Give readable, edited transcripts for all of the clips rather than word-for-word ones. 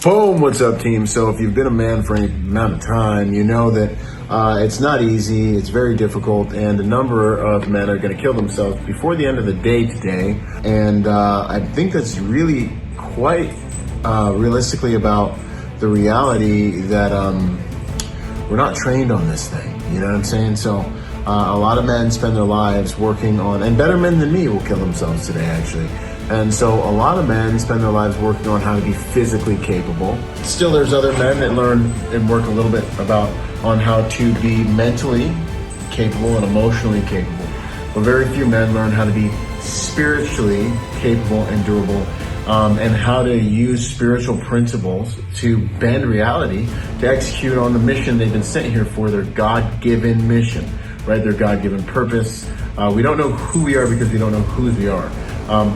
Boom, what's up, team? So if you've been a man for any amount of time, you know that it's not easy, it's very difficult, and a number of men are going to kill themselves before the end of the day today. And I think that's really quite realistically about the reality that we're not trained on this thing, you know what I'm saying? So a lot of men spend their lives working on, and better men than me will kill themselves today, actually. And so a lot of men spend their lives working on how to be physically capable. Still, there's other men that learn and work a little bit on how to be mentally capable and emotionally capable. But very few men learn how to be spiritually capable and durable, and how to use spiritual principles to bend reality to execute on the mission they've been sent here for, their God-given mission, right? Their God-given purpose. We don't know who we are because we don't know whose we are.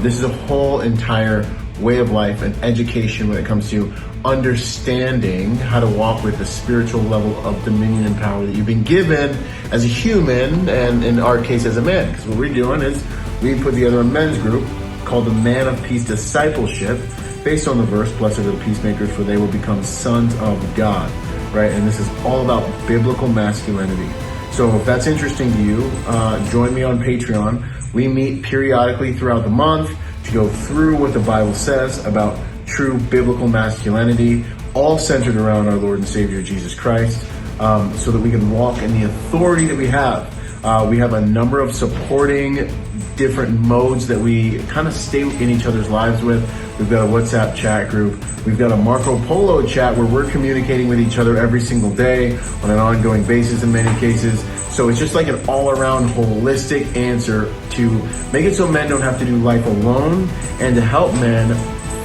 This is a whole entire way of life and education when it comes to understanding how to walk with the spiritual level of dominion and power that you've been given as a human, and in our case as a man. Because what we're doing is we put together a men's group called the Man of Peace Discipleship, based on the verse, "Blessed are the peacemakers, for they will become sons of God," right? And this is all about biblical masculinity. So if that's interesting to you, join me on Patreon. We meet periodically throughout the month to go through what the Bible says about true biblical masculinity, all centered around our Lord and Savior, Jesus Christ, so that we can walk in the authority that we have. We have a number of supporting different modes that we kind of stay in each other's lives with. We've got a WhatsApp chat group. We've got a Marco Polo chat where we're communicating with each other every single day on an ongoing basis in many cases. So it's just like an all-around holistic answer to make it so men don't have to do life alone, and to help men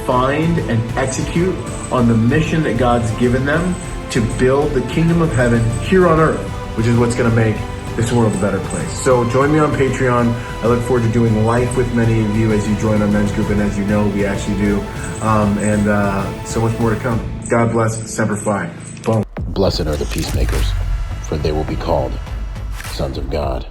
find and execute on the mission that God's given them to build the kingdom of heaven here on earth, which is what's going to make this world a better place. So join me on Patreon. I look forward to doing life with many of you as you join our men's group, and as you know, we actually do. And so much more to come. God bless. Semper Fi. Boom. Blessed are the peacemakers, for they will be called sons of God.